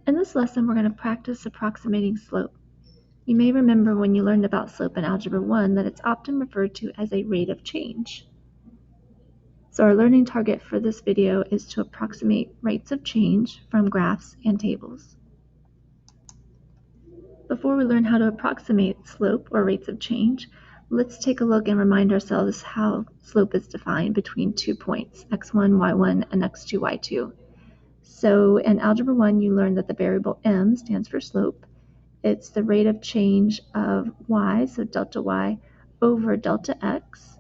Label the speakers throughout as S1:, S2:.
S1: In this lesson, we're going to practice approximating slope. You may remember when you learned about slope in Algebra 1 that it's often referred to as a rate of change. So our learning target for this video is to approximate rates of change from graphs and tables. Before we learn how to approximate slope or rates of change, let's take a look and remind ourselves how slope is defined between 2 points, x1, y1, and x2, y2. So in Algebra 1, you learned that the variable m stands for slope. It's the rate of change of y, so delta y, over delta x.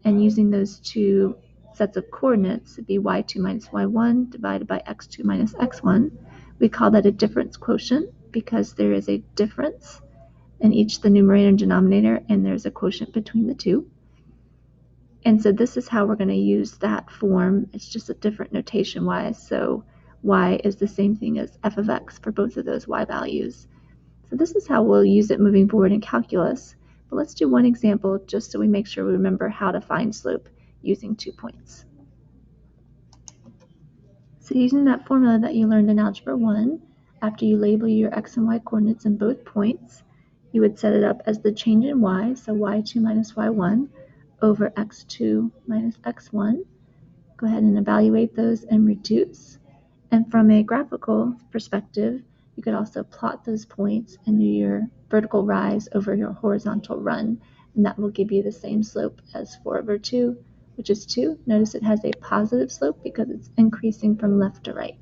S1: And using those two sets of coordinates, it'd be y2 minus y1 divided by x2 minus x1. We call that a difference quotient because there is a difference in each the numerator and denominator, and there's a quotient between the two. And so this is how we're going to use that form. It's just a different notation-wise. So y is the same thing as f of x for both of those y values. So this is how we'll use it moving forward in calculus. But let's do one example just so we make sure we remember how to find slope using 2 points. So using that formula that you learned in Algebra 1, after you label your x and y coordinates in both points, you would set it up as the change in y, so y2 minus y1 over x2 minus x1. Go ahead and evaluate those and reduce. And from a graphical perspective, you could also plot those points and do your vertical rise over your horizontal run, and that will give you the same slope as 4 over 2, which is 2. Notice it has a positive slope because it's increasing from left to right.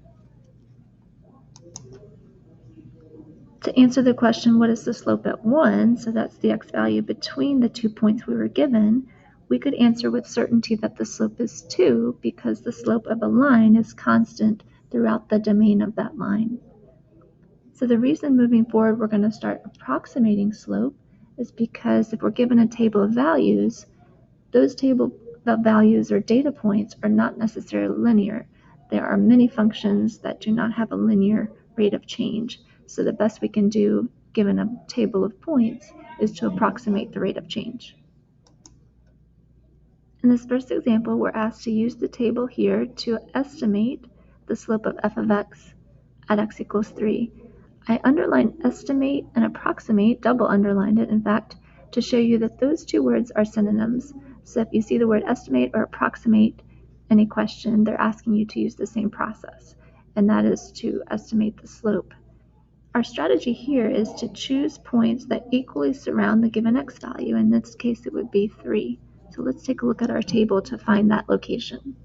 S1: To answer the question, what is the slope at 1, so that's the x value between the 2 points we were given, we could answer with certainty that the slope is 2 because the slope of a line is constant throughout the domain of that line. So the reason moving forward we're going to start approximating slope is because if we're given a table of values, those table of values or data points are not necessarily linear. There are many functions that do not have a linear rate of change. So the best we can do, given a table of points, is to approximate the rate of change. In this first example, we're asked to use the table here to estimate the slope of f of x at x equals 3. I underlined estimate and approximate, double underlined it, in fact, to show you that those two words are synonyms. So if you see the word estimate or approximate in a question, they're asking you to use the same process, and that is to estimate the slope. Our strategy here is to choose points that equally surround the given x value. In this case, it would be 3. So let's take a look at our table to find that location.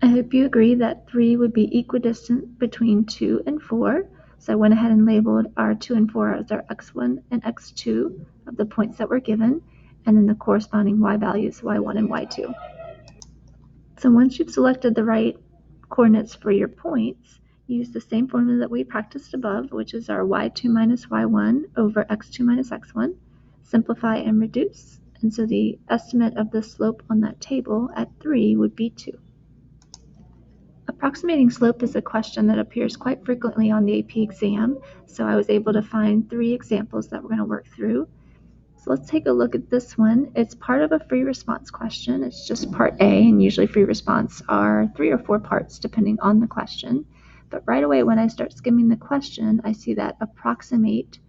S1: I hope you agree that 3 would be equidistant between 2 and 4. So I went ahead and labeled our 2 and 4 as our x1 and x2 of the points that were given, and then the corresponding y values, y1 and y2. So once you've selected the right coordinates for your points, use the same formula that we practiced above, which is our y2 minus y1 over x2 minus x1. Simplify and reduce. And so the estimate of the slope on that table at 3 would be 2. Approximating slope is a question that appears quite frequently on the AP exam, so I was able to find 3 examples that we're going to work through. So let's take a look at this one. It's part of a free response question. It's just part A, and usually free response are 3 or 4 parts depending on the question. But right away when I start skimming the question, I see that approximate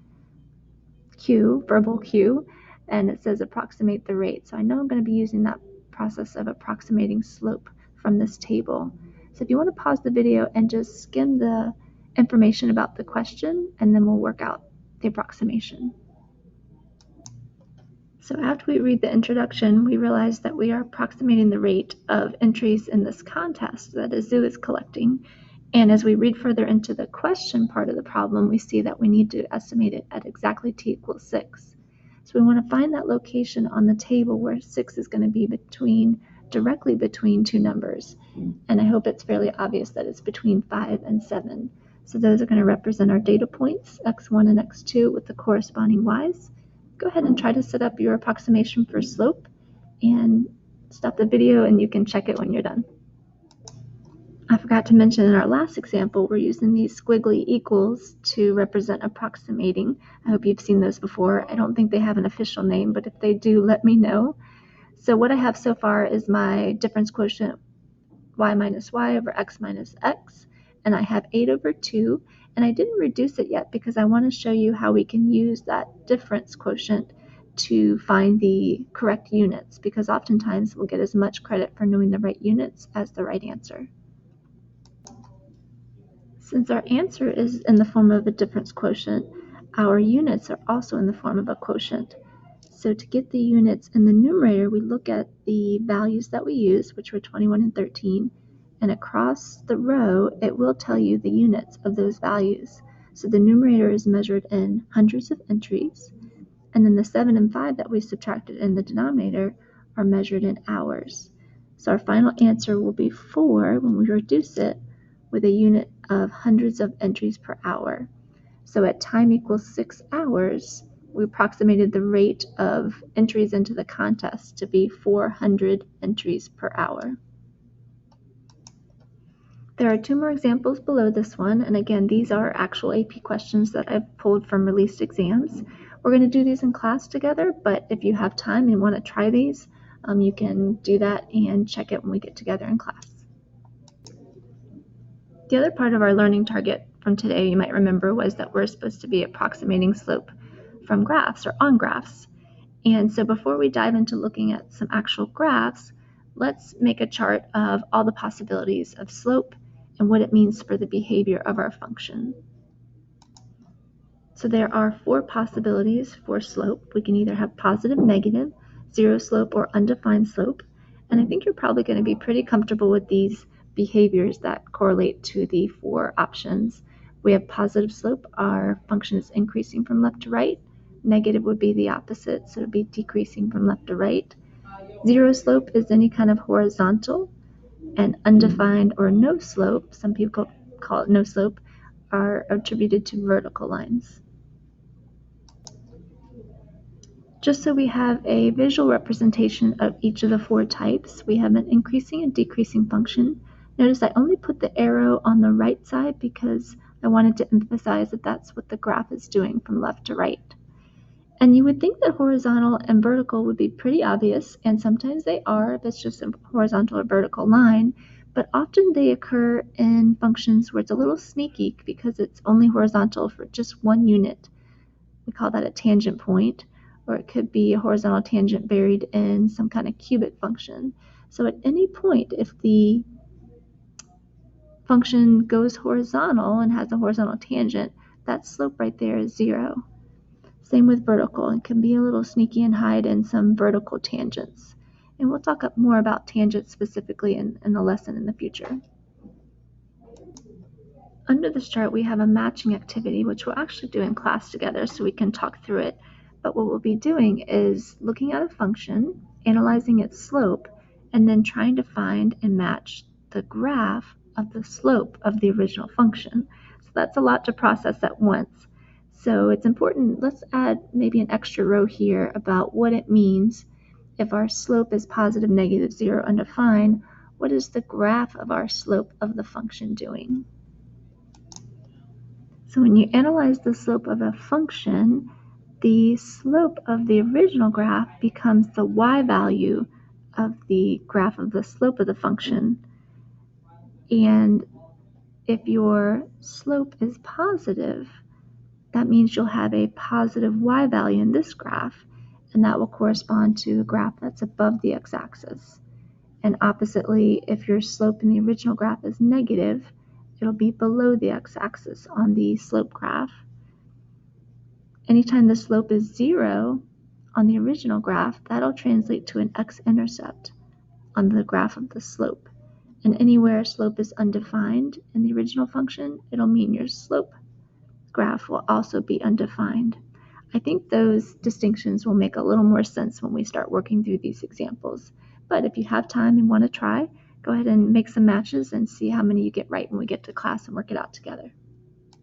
S1: Q, verbal Q, and it says approximate the rate. So I know I'm going to be using that process of approximating slope from this table. So if you want to pause the video and just skim the information about the question, and then we'll work out the approximation. So after we read the introduction, we realize that we are approximating the rate of entries in this contest that a zoo is collecting. And as we read further into the question part of the problem, we see that we need to estimate it at exactly t equals 6. So we want to find that location on the table where 6 is going to be directly between two numbers. And I hope it's fairly obvious that it's between 5 and 7. So those are going to represent our data points, x1 and x2, with the corresponding y's. Go ahead and try to set up your approximation for slope and stop the video and you can check it when you're done. I forgot to mention in our last example, we're using these squiggly equals to represent approximating. I hope you've seen those before. I don't think they have an official name, but if they do, let me know. So what I have so far is my difference quotient y minus y over x minus x, and I have 8 over 2, and I didn't reduce it yet because I want to show you how we can use that difference quotient to find the correct units, because oftentimes we'll get as much credit for knowing the right units as the right answer. Since our answer is in the form of a difference quotient, our units are also in the form of a quotient. So to get the units in the numerator, we look at the values that we use, which were 21 and 13, and across the row, it will tell you the units of those values. So the numerator is measured in hundreds of entries, and then the 7 and 5 that we subtracted in the denominator are measured in hours. So our final answer will be 4 when we reduce it with a unit of hundreds of entries per hour. So at time equals 6 hours, we approximated the rate of entries into the contest to be 400 entries per hour. There are 2 more examples below this one, and again, these are actual AP questions that I've pulled from released exams. We're going to do these in class together, but if you have time and want to try these, you can do that and check it when we get together in class. The other part of our learning target from today, you might remember, was that we're supposed to be approximating slope from graphs or on graphs. And so before we dive into looking at some actual graphs, let's make a chart of all the possibilities of slope and what it means for the behavior of our function. So there are 4 possibilities for slope. We can either have positive, negative, zero slope, or undefined slope. And I think you're probably going to be pretty comfortable with these behaviors that correlate to the 4 options. We have positive slope, our function is increasing from left to right. Negative would be the opposite, so it would be decreasing from left to right. Zero slope is any kind of horizontal, and undefined or no slope, some people call it no slope, are attributed to vertical lines. Just so we have a visual representation of each of the 4 types, we have an increasing and decreasing function. Notice I only put the arrow on the right side because I wanted to emphasize that that's what the graph is doing from left to right. And you would think that horizontal and vertical would be pretty obvious, and sometimes they are if it's just a horizontal or vertical line, but often they occur in functions where it's a little sneaky because it's only horizontal for just one unit. We call that a tangent point, or it could be a horizontal tangent buried in some kind of cubic function. So at any point, if the function goes horizontal and has a horizontal tangent, that slope right there is 0. Same with vertical, and can be a little sneaky and hide in some vertical tangents. And we'll talk more about tangents specifically in the lesson in the future. Under this chart, we have a matching activity, which we'll actually do in class together so we can talk through it. But what we'll be doing is looking at a function, analyzing its slope, and then trying to find and match the graph of the slope of the original function. So that's a lot to process at once. So it's important, let's add maybe an extra row here about what it means if our slope is positive, negative, 0, undefined. What is the graph of our slope of the function doing? So when you analyze the slope of a function, the slope of the original graph becomes the y value of the graph of the slope of the function. And if your slope is positive, that means you'll have a positive y value in this graph, and that will correspond to the graph that's above the x-axis. And oppositely, if your slope in the original graph is negative, it'll be below the x-axis on the slope graph. Anytime the slope is 0 on the original graph, that'll translate to an x-intercept on the graph of the slope. And anywhere slope is undefined in the original function, it'll mean your slope graph will also be undefined. I think those distinctions will make a little more sense when we start working through these examples. But if you have time and want to try, go ahead and make some matches and see how many you get right when we get to class and work it out together.